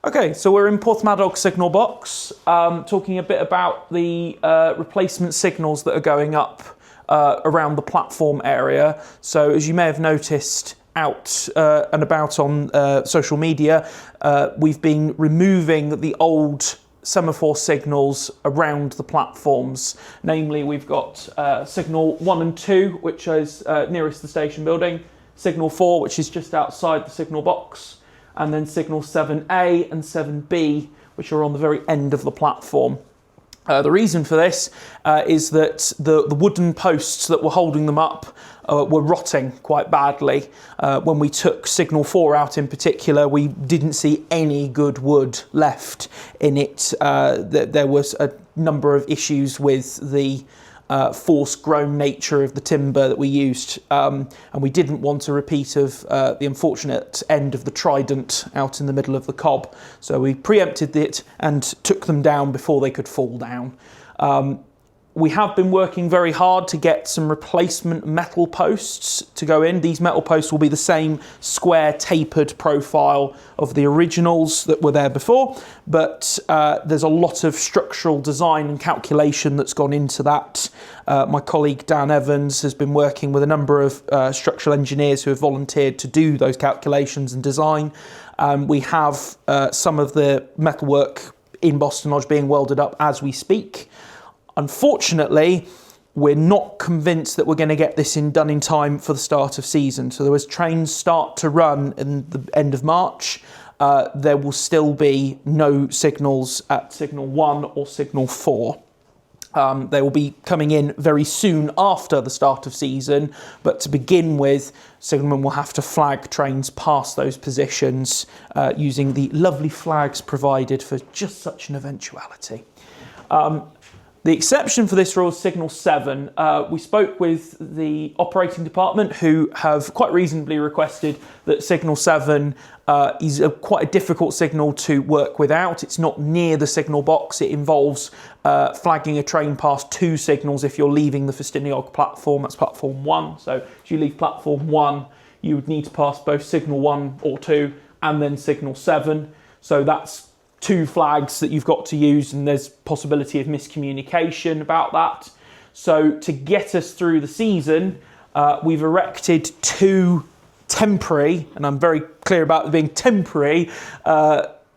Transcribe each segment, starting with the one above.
Okay, so we're in Porthmadog signal box, talking a bit about the replacement signals that are going up around the platform area. So as you may have noticed out and about on social media, we've been removing the old semaphore signals around the platforms. Namely, we've got signal 1 and 2, which is nearest the station building, signal 4, which is just outside the signal box, and then signal 7A and 7B, which are on the very end of the platform. The reason for this is that the wooden posts that were holding them up were rotting quite badly. When we took signal 4 out in particular, we didn't see any good wood left in it. There was a number of issues with the force-grown nature of the timber that we used, and we didn't want a repeat of the unfortunate end of the trident out in the middle of the cob. So we preempted it and took them down before they could fall down. We have been working very hard to get some replacement metal posts to go in. These metal posts will be the same square tapered profile of the originals that were there before, but there's a lot of structural design and calculation that's gone into that. My colleague Dan Evans has been working with a number of structural engineers who have volunteered to do those calculations and design. We have some of the metalwork in Boston Lodge being welded up as we speak. Unfortunately, we're not convinced that we're going to get this done in time for the start of season. So as trains start to run in the end of March, there will still be no signals at signal 1 or signal 4. They will be coming in very soon after the start of season, but to begin with, signalmen will have to flag trains past those positions using the lovely flags provided for just such an eventuality. The exception for this rule is signal 7. We spoke with the operating department, who have quite reasonably requested that signal 7 is quite a difficult signal to work without. It's not near the signal box. It involves flagging a train past 2 signals if you're leaving the Ffestiniog platform. That's platform 1. So if you leave platform 1, you would need to pass both signal 1 or 2 and then signal 7. So that's 2 flags that you've got to use, and there's possibility of miscommunication about that. So to get us through the season, we've erected 2 temporary, and I'm very clear about them being temporary,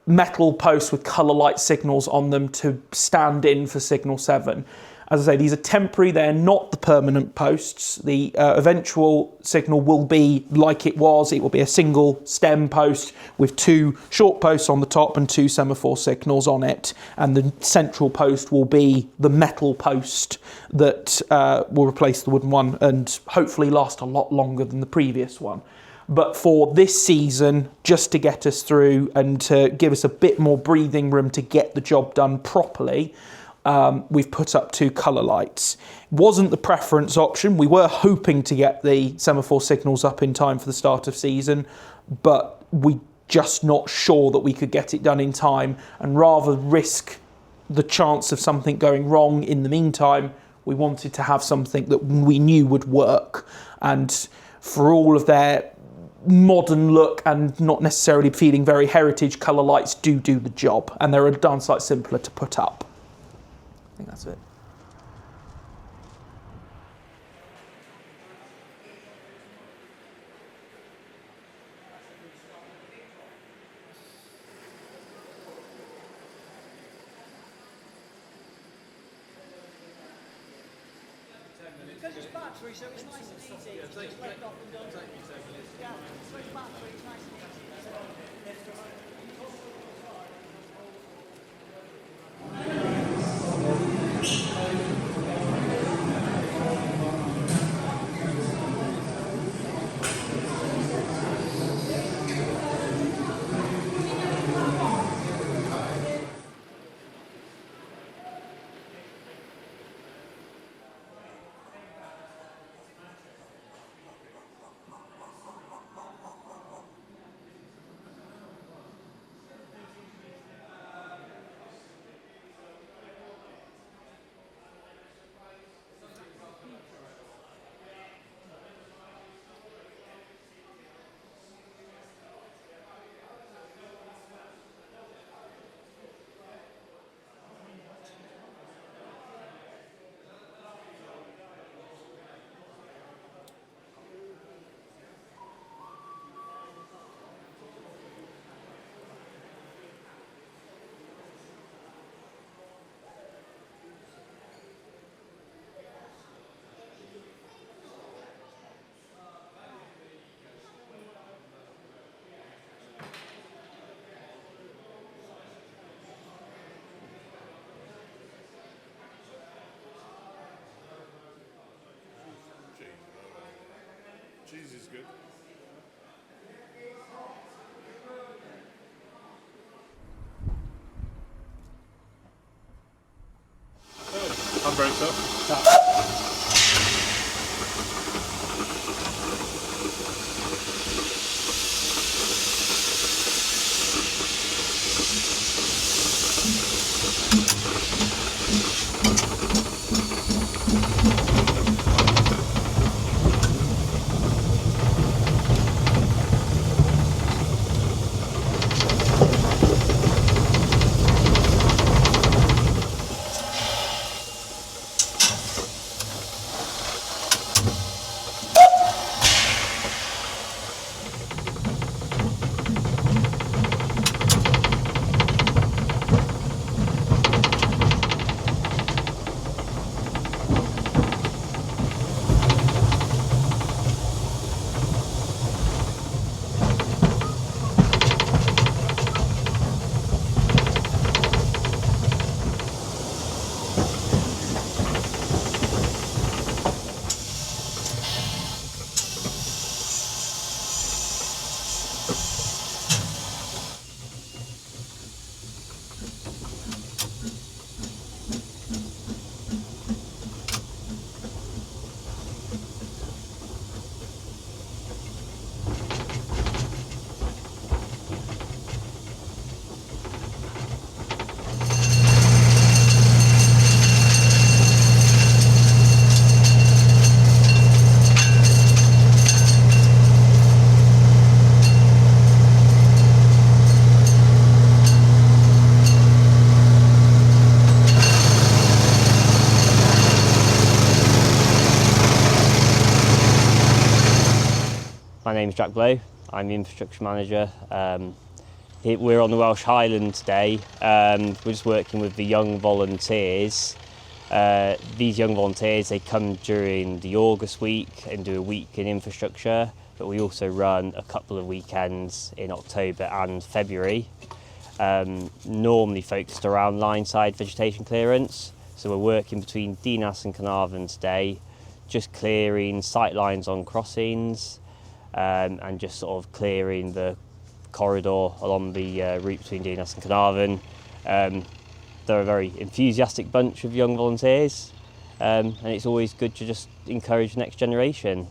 metal posts with colour light signals on them to stand in for signal 7. As I say, these are temporary, they're not the permanent posts. The eventual signal will be like it was. It will be a single stem post with 2 short posts on the top and 2 semaphore signals on it. And the central post will be the metal post that will replace the wooden one and hopefully last a lot longer than the previous one. But for this season, just to get us through and to give us a bit more breathing room to get the job done properly, we've put up 2 colour lights. Wasn't the preference option. We were hoping to get the semaphore signals up in time for the start of season, but we're just not sure that we could get it done in time, and rather risk the chance of something going wrong in the meantime, we wanted to have something that we knew would work. And for all of their modern look and not necessarily feeling very heritage, colour lights do the job, and they're a darn sight simpler to put up. I think that's it. because it's battery, so it's nice and easy. It's just left off and done. Yeah, so it's battery, it's nice and easy. Cheese is good. Handbrake, sir. My name's Jack Blow, I'm the infrastructure manager. We're on the Welsh Highland today. We're just working with the young volunteers. These young volunteers, they come during the August week and do a week in infrastructure, but we also run a couple of weekends in October and February, normally focused around Lineside vegetation clearance. So we're working between Dinas and Caernarfon today, just clearing sight lines on crossings, and just sort of clearing the corridor along the route between Dinas and Caernarfon. They're a very enthusiastic bunch of young volunteers, and it's always good to just encourage the next generation.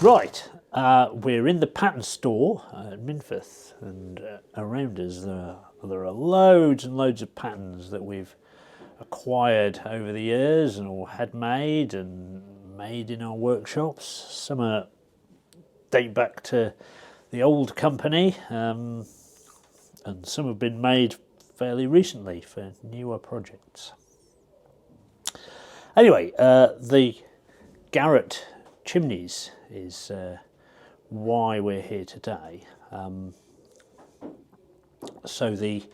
Right, we're in the pattern store at Minffordd, and around us there are loads and loads of patterns that we've acquired over the years or had made and made in our workshops. Some date back to the old company, and some have been made fairly recently for newer projects. Anyway, the Garratt Chimneys is why we're here today. So the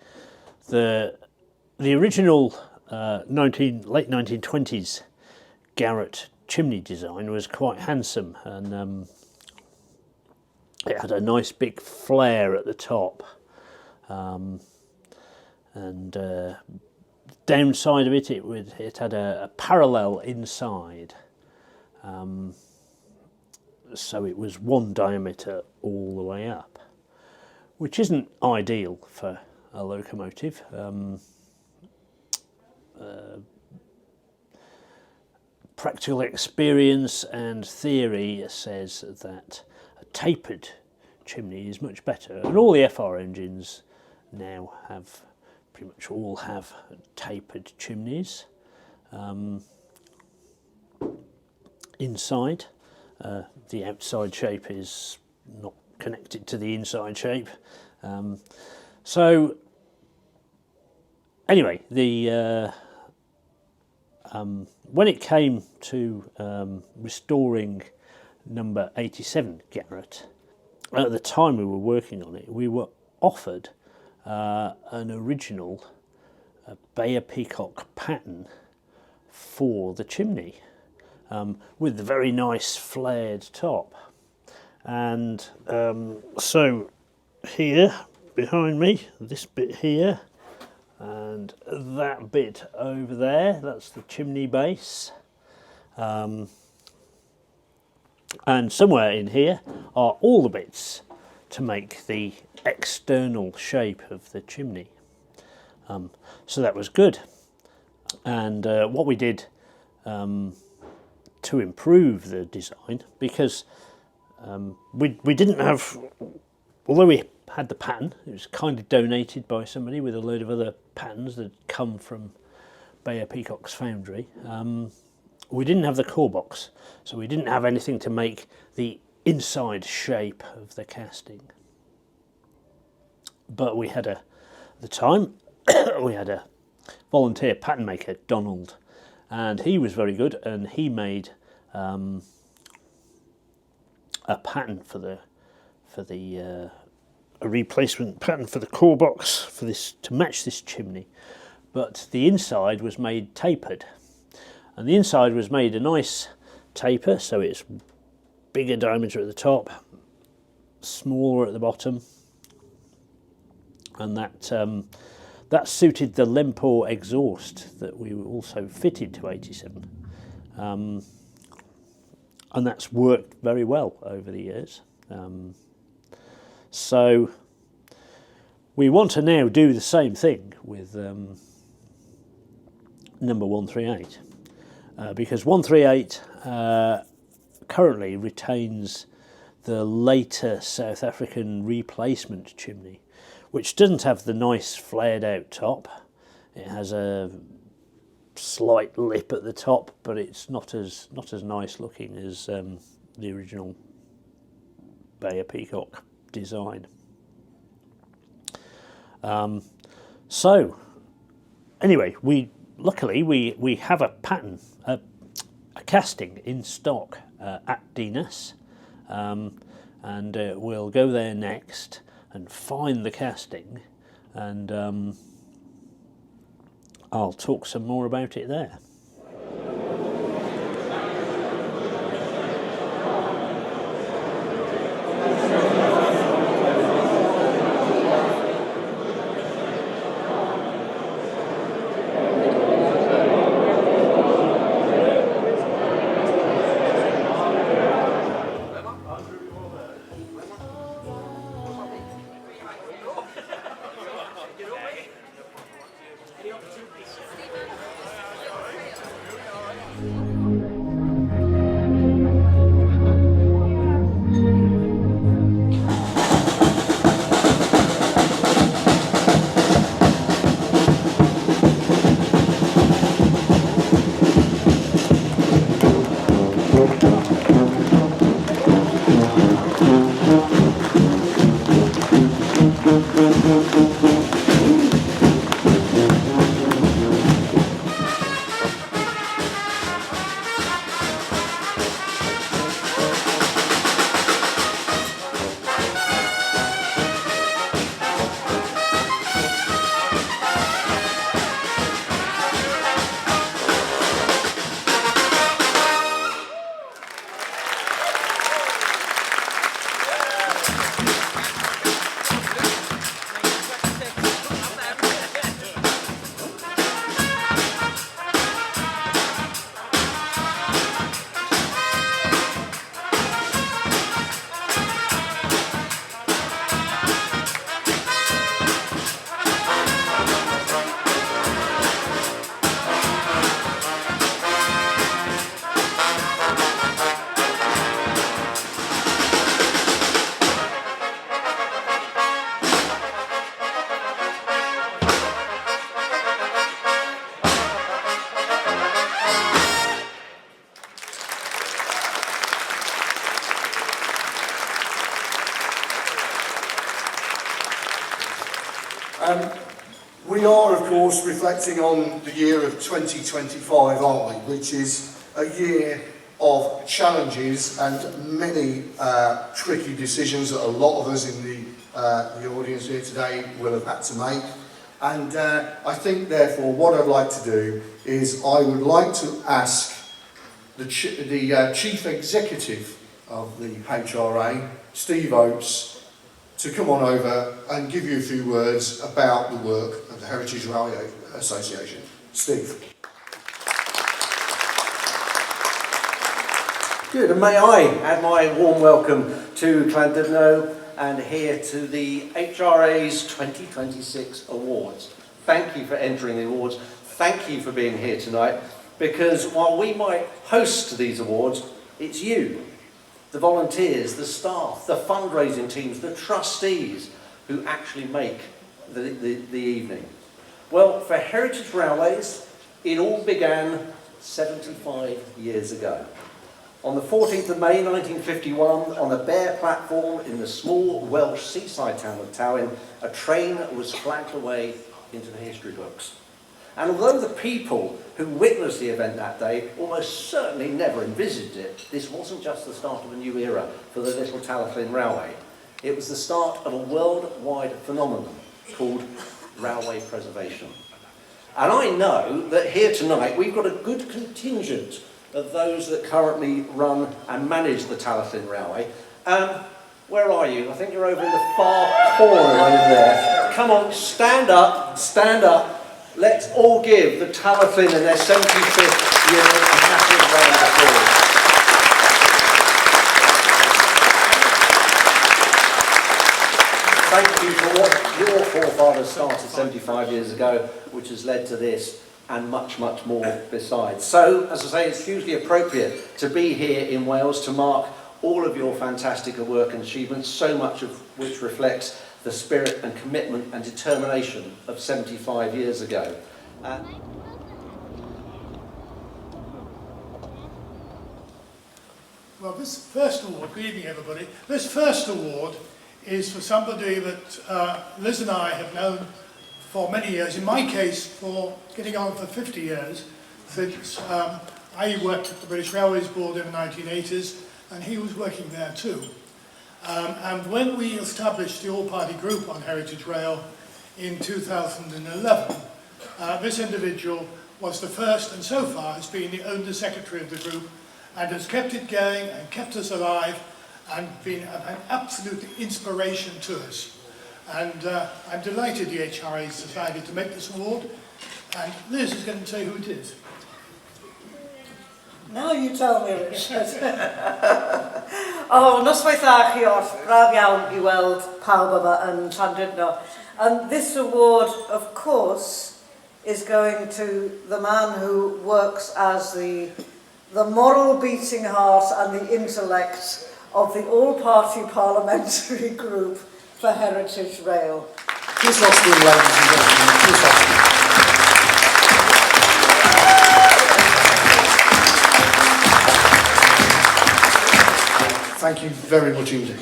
original late 1920s Garratt chimney design was quite handsome, and it had a nice big flare at the top, and downside of it, it had a parallel inside, so it was one diameter all the way up, which isn't ideal for a locomotive. Practical experience and theory says that a tapered chimney is much better, and all the FR engines now pretty much all have tapered chimneys. Inside, the outside shape is not connected to the inside shape. So anyway, when it came to restoring number 87 Garratt, at the time we were working on it, we were offered an original Bayer Peacock pattern for the chimney, with the very nice flared top. And so here behind me, this bit here and that bit over there, that's the chimney base, and somewhere in here are all the bits to make the external shape of the chimney. So that was good. And what we did to improve the design, because we didn't have, although we had the pattern, it was kind of donated by somebody with a load of other patterns that come from Bayer Peacock's foundry. We didn't have the core box, so we didn't have anything to make the inside shape of the casting. But we had at the time, we had a volunteer pattern maker, Donald, and he was very good, and he made a pattern a replacement pattern for the core box for this to match this chimney, but the inside was made tapered, and the inside was made a nice taper, so it's bigger diameter at the top, smaller at the bottom, and that suited the Lempor exhaust that we also fitted to 87, and that's worked very well over the years. So we want to now do the same thing with number 138, because 138 currently retains the later South African replacement chimney, which doesn't have the nice flared out top. It has a slight lip at the top, but it's not as nice looking as the original Bayer Peacock design. So anyway, luckily we have a pattern, a casting in stock at Dinas, and we'll go there next and find the casting, and I'll talk some more about it there. We are, of course, reflecting on the year of 2025, aren't we? Which is a year of challenges and many tricky decisions that a lot of us in the audience here today will have had to make. And I think, therefore, what I'd like to do is I would like to ask the Chief Executive of the HRA, Steve Oates, to come on over and give you a few words about the work of the Heritage Railway Association. Steve. Good, and may I add my warm welcome to Llandudno and here to the HRA's 2026 Awards. Thank you for entering the awards. Thank you for being here tonight, because while we might host these awards, it's you, the volunteers, the staff, the fundraising teams, the trustees who actually make the evening. Well, for Heritage Railways, it all began 75 years ago. On the 14th of May 1951, on a bare platform in the small Welsh seaside town of Tywyn, a train was flagged away into the history books. And although the people who witnessed the event that day almost certainly never envisaged it, this wasn't just the start of a new era for the Little Talyllyn Railway. It was the start of a worldwide phenomenon called railway preservation. And I know that here tonight we've got a good contingent of those that currently run and manage the Talyllyn Railway. Where are you? I think you're over in the far corner over there. Come on, stand up, stand up. Let's all give the Talyllyn and their 75th year a massive round of applause. Thank you for what your forefathers started 75 years ago, which has led to this and much, much more besides. So, as I say, it's hugely appropriate to be here in Wales to mark all of your fantastic work and achievements, so much of which reflects the spirit and commitment and determination of 75 years ago. Well, this first award, good evening everybody, this first award is for somebody that Liz and I have known for many years, in my case for getting on for 50 years, since I worked at the British Railways Board in the 1980s and he was working there too. And when we established the all-party group on Heritage Rail in 2011, this individual was the first and so far has been the owner secretary of the group and has kept it going and kept us alive and been an absolute inspiration to us. And I'm delighted the HRA has decided to make this award, and Liz is going to say who it is. Now you tell me, Richard. Noswaith dda chi oll, braf iawn I weld pawb yma yn Llandudno. And this award, of course, is going to the man who works as the moral beating heart and the intellect of the all-party parliamentary group for Heritage Rail. Please let's do, ladies and gentlemen. Please let's do. Thank you very much indeed.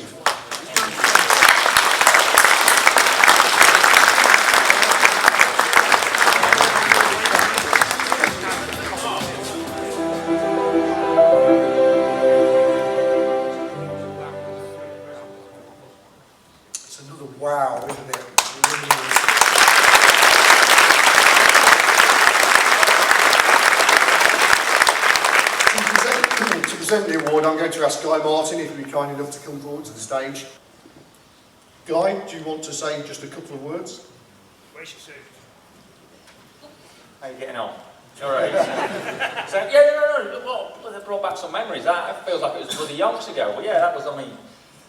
It's another wow, isn't it? To present the award, I'm going to ask Guy Martin if he'd be kind enough to come forward to the stage. Guy, do you want to say just a couple of words? Where's your suit? How are you getting on? All right. So, yeah, no, well, they brought back some memories. That feels like it was bloody yonks ago. But yeah, that was, I mean,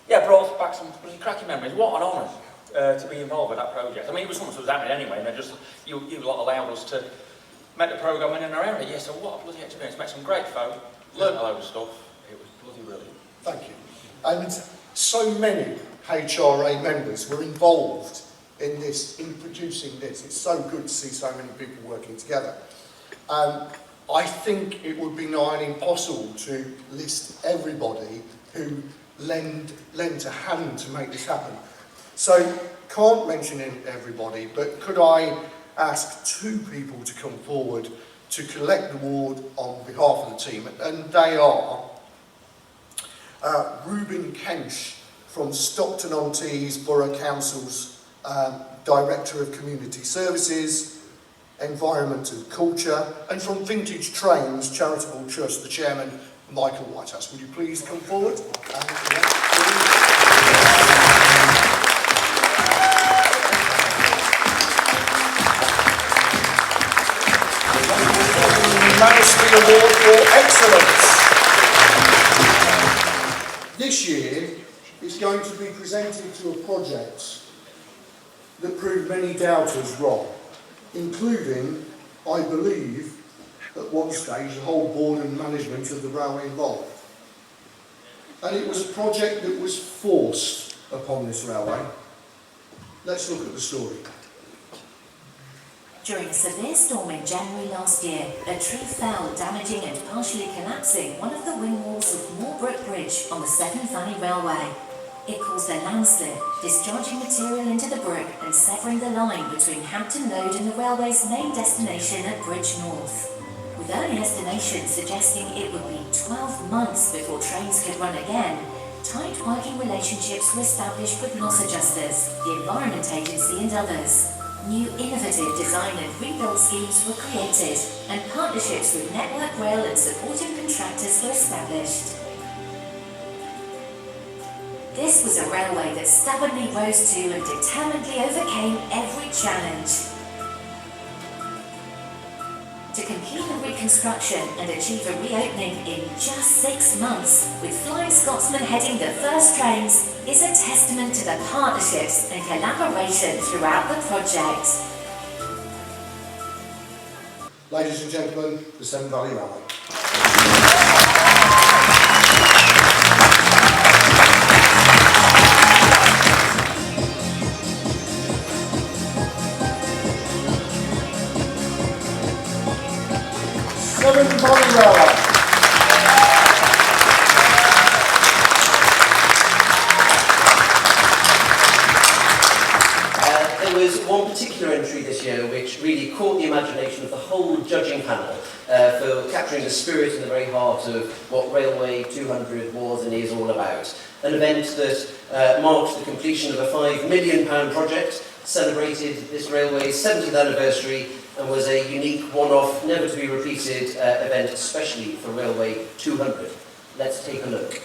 yeah, brought back some bloody cracking memories. What an honour to be involved with that project. I mean, it was something that was happening anyway, and they just, you lot allowed us to make the programme in and around it. Yeah, so what a bloody experience. Met some great folk, learnt a load of stuff. It was bloody brilliant. Thank you. And so many HRA members were involved in this, in producing this. It's so good to see so many people working together. I think it would be nigh impossible to list everybody who lent a hand to make this happen. So, can't mention everybody, but could I ask two people to come forward to collect the award on behalf of the team? And they are Reuben Kench from Stockton-on-Tees Borough Council's Director of Community Services, Environment and Culture, and from Vintage Trains Charitable Trust, the Chairman, Michael Whitehouse. Would you please come forward? Majesty Award for Excellence. This year is going to be presented to a project that proved many doubters wrong, including, I believe, at one stage, the whole board and management of the railway involved. And it was a project that was forced upon this railway. Let's look at the story. During a severe storm in January last year, a tree fell, damaging and partially collapsing one of the wing walls of Moorbrook Bridge on the Severn Valley Railway. It caused a landslip, discharging material into the brook and severing the line between Hampton Road and the railway's main destination at Bridge North. With early estimations suggesting it would be 12 months before trains could run again, tight working relationships were established with loss adjusters, the Environment Agency and others. New innovative design and rebuild schemes were created, and partnerships with Network Rail and supporting contractors were established. This was a railway that stubbornly rose to and determinedly overcame every challenge. To complete the reconstruction and achieve a reopening in just 6 months, with Flying Scotsman heading the first trains, is a testament to the partnerships and collaboration throughout the project. Ladies and gentlemen, the Severn Valley Railway. Severn Valley Railway. There was one particular entry this year which really caught the imagination of the whole judging panel for capturing the spirit and the very heart of what Railway 200 was and is all about. An event that marked the completion of a £5 million project, celebrated this railway's 70th anniversary, and was a unique one-off, never to be repeated event, especially for Railway 200. Let's take a look.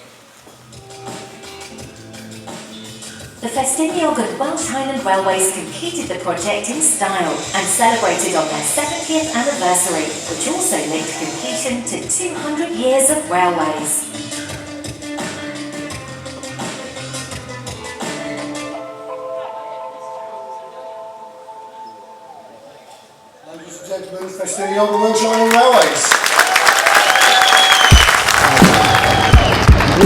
The Ffestiniog and Welsh Highland Railways completed the project in style and celebrated on their 70th anniversary, which also linked completion to 200 years of railways. Ladies and gentlemen, Ffestiniog and Welsh Highland Railways.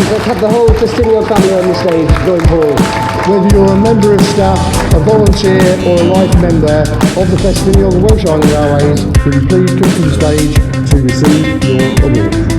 Let's have the whole Ffestiniog family on the stage going forward. Whether you're a member of staff, a volunteer or a life member of the Ffestiniog and Welsh Highland Railways, will you please come to the stage to receive your award.